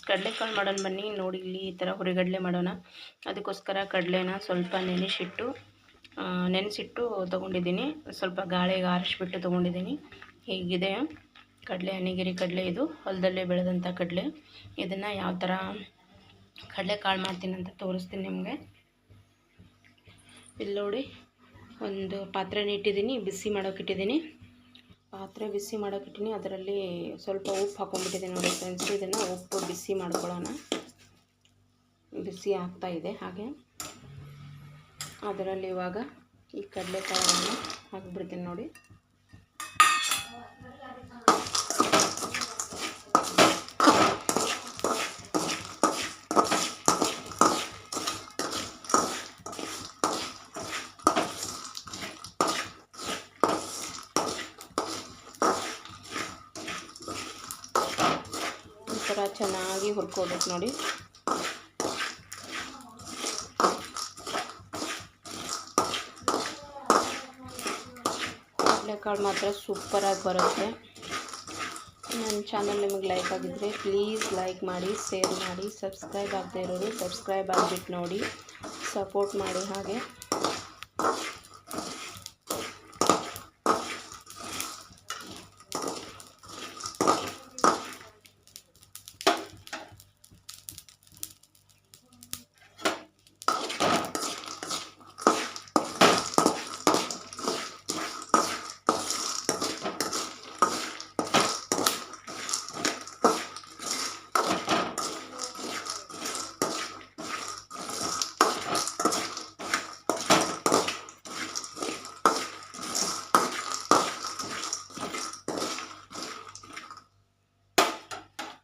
ಕಡಲೆಕಾಳು ಮಾಡೋಣ ಬನ್ನಿ. ನೋಡಿ ಇಲ್ಲಿ ಈ ಥರ ಹುರಿಗಡಲೆ ಮಾಡೋಣ. ಅದಕ್ಕೋಸ್ಕರ ಕಡಲೆನ ಸ್ವಲ್ಪ ನೆನೆಸಿಟ್ಟು ತೊಗೊಂಡಿದ್ದೀನಿ. ಸ್ವಲ್ಪ ಗಾಳಿಗೆ ಆರಿಸ್ಬಿಟ್ಟು ತೊಗೊಂಡಿದ್ದೀನಿ. ಹೀಗಿದೆ ಕಡಲೆ, ಅಣಿಗಿರಿ ಕಡಲೆ. ಇದು ಹೊಲದಲ್ಲೇ ಬೆಳೆದಂಥ ಕಡಲೆ. ಇದನ್ನು ಯಾವ ಥರ ಕಡಲೆಕಾಳು ಮಾಡ್ತೀನಿ ಅಂತ ತೋರಿಸ್ತೀನಿ ನಿಮಗೆ. ಇಲ್ಲಿ ನೋಡಿ, ಒಂದು ಪಾತ್ರೆನ ಇಟ್ಟಿದ್ದೀನಿ, ಬಿಸಿ ಮಾಡೋಕ್ಕಿಟ್ಟಿದ್ದೀನಿ. ಪಾತ್ರೆ ಬಿಸಿ ಮಾಡೋಕ್ಕಿಟ್ಟಿನಿ. ಅದರಲ್ಲಿ ಸ್ವಲ್ಪ ಉಪ್ಪು ಹಾಕೊಂಡ್ಬಿಟ್ಟಿದ್ದೀನಿ ನೋಡಿ ಫ್ರೆಂಡ್ಸ್. ಇದನ್ನು ಉಪ್ಪು ಬಿಸಿ ಮಾಡ್ಕೊಳ್ಳೋಣ. ಬಿಸಿ ಆಗ್ತಾಯಿದೆ. ಹಾಗೆ ಅದರಲ್ಲಿ ಇವಾಗ ಈ ಕಡಲೆಕಾಳನ್ನು ಹಾಕಿಬಿಡ್ತೀನಿ ನೋಡಿ. ಈ ಥರ ಚೆನ್ನಾಗಿ ಹುರ್ಕೋಬೇಕು ನೋಡಿ. ಕಡಲೆಕಾಳು ಮಾತ್ರ ಸೂಪರಾಗಿ ಬರುತ್ತೆ. ನನ್ನ ಚಾನಲ್ ನಿಮಗೆ ಲೈಕ್ ಆಗಿದ್ದರೆ ಪ್ಲೀಸ್ ಲೈಕ್ ಮಾಡಿ, ಶೇರ್ ಮಾಡಿ. ಸಬ್ಸ್ಕ್ರೈಬ್ ಆಗದೆ ಇರೋರು ಸಬ್ಸ್ಕ್ರೈಬ್ ಆಗಿಬಿಟ್ಟು ನೋಡಿ, ಸಪೋರ್ಟ್ ಮಾಡಿ. ಹಾಗೆ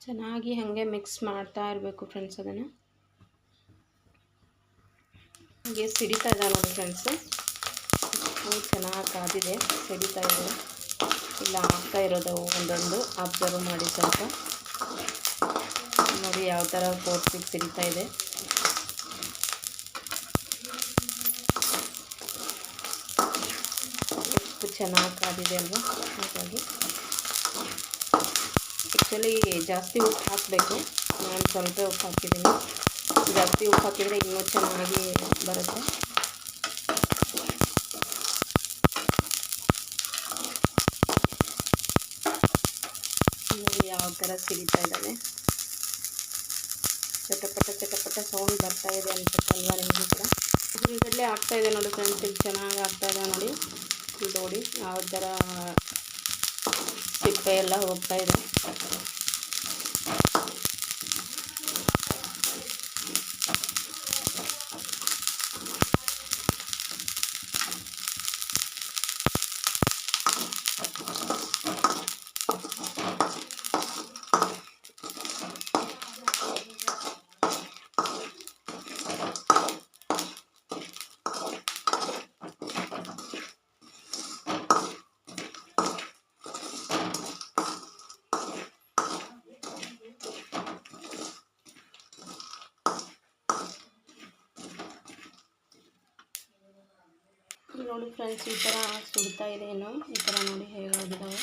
ಚೆನ್ನಾಗಿ ಹಾಗೆ ಮಿಕ್ಸ್ ಮಾಡ್ತಾ ಇರಬೇಕು ಫ್ರೆಂಡ್ಸ್. ಅದನ್ನು ಹಾಗೆ ಸಿಡಿತಾ ಇದೆ ನೋಡಿ ಫ್ರೆಂಡ್ಸು. ಚೆನ್ನಾಗಿ ಕಾದಿದೆ, ಸಿಡಿತಾ ಇದೆ. ಇಲ್ಲ ಆಗ್ತಾ ಇರೋದು ಒಂದೊಂದು ಅಬ್ಸರ್ವ್ ಮಾಡಿ ಸ್ವಲ್ಪ. ನೋಡಿ ಯಾವ ಥರ ಫೋರ್ಸಿಗೆ ಸಿಡಿತಾ ಇದೆ. ಉಪ್ಪು ಚೆನ್ನಾಗಿ ಕಾದಿದೆ ಅಲ್ವಾ. ಹಾಗಾಗಿ ಆ್ಯಕ್ಚುಲಿ ಜಾಸ್ತಿ ಉಪ್ಪು ಹಾಕಬೇಕು. ನಾನು ಸ್ವಲ್ಪ ಉಪ್ಪು ಹಾಕಿದ್ದೀನಿ. ಜಾಸ್ತಿ ಉಪ್ಪು ಹಾಕಿದರೆ ಇನ್ನೂ ಚೆನ್ನಾಗಿ ಬರುತ್ತೆ. ನೋಡಿ ಯಾವ ಥರ ಸಿಡಿತಾ ಇದ್ದಾವೆ. ಚಟಪಟ ಚಟಪಟ ಸೌಂಡ್ ಬರ್ತಾ ಇದೆ ಅನ್ಸುತ್ತಲ್ವಾ ನಿಮಗೆ ಕೂಡ. ಹುರಿಗಡಲೆ ಆಗ್ತಾಯಿದೆ ನೋಡಿ ಫ್ರೆಂಡ್ಸ್. ಇಲ್ಲಿ ಚೆನ್ನಾಗಿ ಆಗ್ತಾಯಿದೆ ನೋಡಿ. ನೋಡಿ ಯಾವ ಥರ ಸಿಪ್ಪೆ ಎಲ್ಲ ಹೋಗ್ತಾ ಇದೆ. ನೋಡಿ ಫ್ರೆಂಡ್ಸ್, ಈ ಥರ ಸುಡ್ತಾ ಇದೆ. ಏನೋ ಈ ಥರ ನೋಡಿ ಹೇಗಾಗಿದ್ದಾವೆ.